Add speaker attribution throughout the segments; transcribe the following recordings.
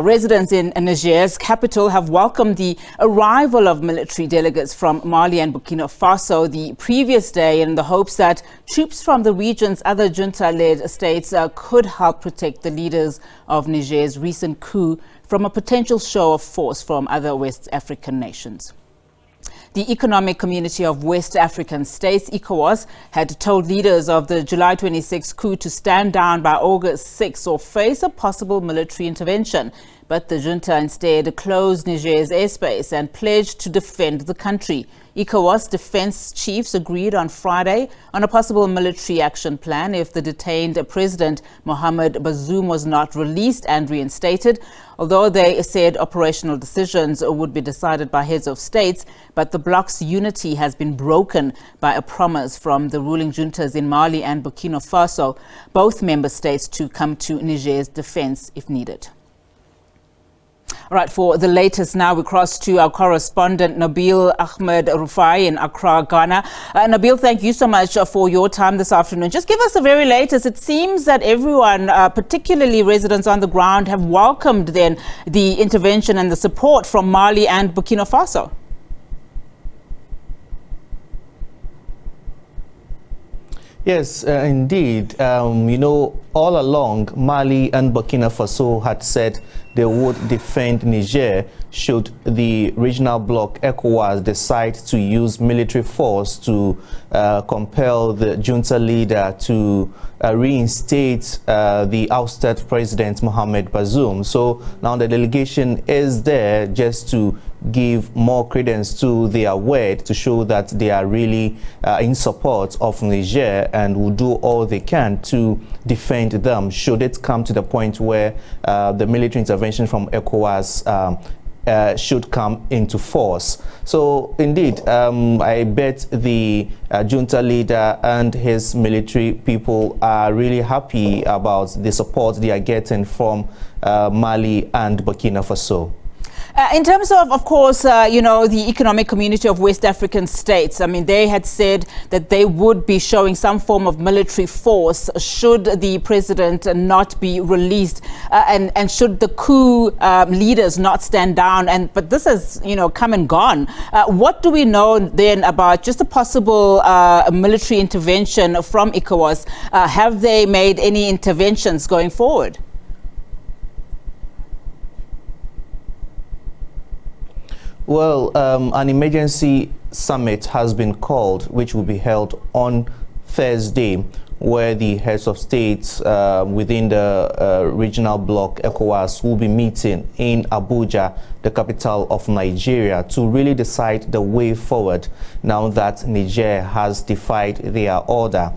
Speaker 1: Residents in Niger's capital have welcomed the arrival of military delegates from Mali and Burkina Faso the previous day in the hopes that troops from the region's other junta-led states could help protect the leaders of Niger's recent coup from a potential show of force from other West African nations. The Economic Community of West African States, ECOWAS, had told leaders of the July 26 coup to stand down by August 6 or face a possible military intervention. But the junta instead closed Niger's airspace and pledged to defend the country. ECOWAS defense chiefs agreed on Friday on a possible military action plan if the detained President Mohamed Bazoum was not released and reinstated, although they said operational decisions would be decided by heads of states. But the bloc's unity has been broken by a promise from the ruling juntas in Mali and Burkina Faso, both member states, to come to Niger's defense if needed. All right, for the latest now, we cross to our correspondent Nabil Ahmed Rufai in Accra, Ghana. Nabil, thank you so much for your time this afternoon. Just give us the very latest. It seems that everyone, particularly residents on the ground, have welcomed then the intervention and the support from Mali and Burkina Faso.
Speaker 2: Yes, indeed. All along, Mali and Burkina Faso had said they would defend Niger should the regional bloc ECOWAS decide to use military force to compel the junta leader to reinstate the ousted President Mohamed Bazoum. So now the delegation is there just to give more credence to their word, to show that they are really in support of Niger and will do all they can to defend them should it come to the point where the military intervention from ECOWAS should come into force. So indeed, I bet the junta leader and his military people are really happy about the support they are getting from Mali and Burkina Faso.
Speaker 1: In terms of course, the Economic Community of West African States, I mean, they had said that they would be showing some form of military force should the president not be released and should the coup leaders not stand down. But this has, come and gone. What do we know then about just a possible military intervention from ECOWAS? Have they made any interventions going forward?
Speaker 2: Well, an emergency summit has been called, which will be held on Thursday, where the heads of states within the regional bloc ECOWAS will be meeting in Abuja, the capital of Nigeria, to really decide the way forward now that Niger has defied their order.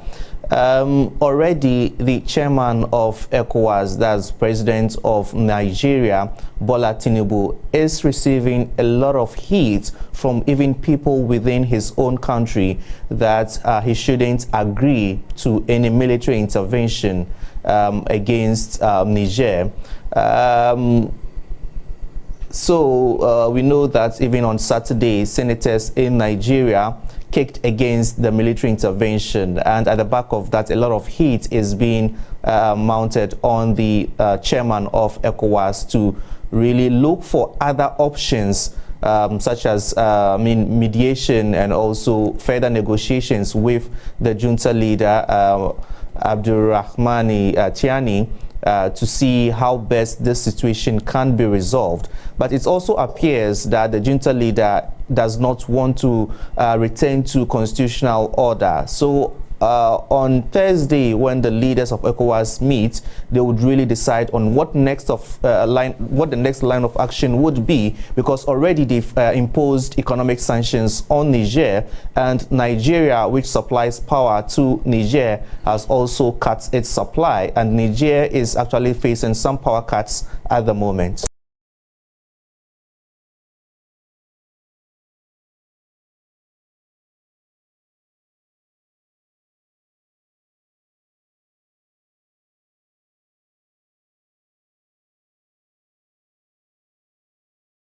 Speaker 2: Already the chairman of ECOWAS, that's President of Nigeria, Bola Tinubu, is receiving a lot of heat from even people within his own country that he shouldn't agree to any military intervention against Niger. So we know that even on Saturday, senators in Nigeria kicked against the military intervention, and at the back of that, a lot of heat is being mounted on the chairman of ECOWAS to really look for other options, such as mediation and also further negotiations with the junta leader Abdurrahmani Tiani, to see how best this situation can be resolved. But it also appears that the junta leader does not want to return to constitutional order. So on Thursday, when the leaders of ECOWAS meet, they would really decide on what the next line of action would be, because already they've imposed economic sanctions on Niger, and Nigeria, which supplies power to Niger, has also cut its supply, and Niger is actually facing some power cuts at the moment.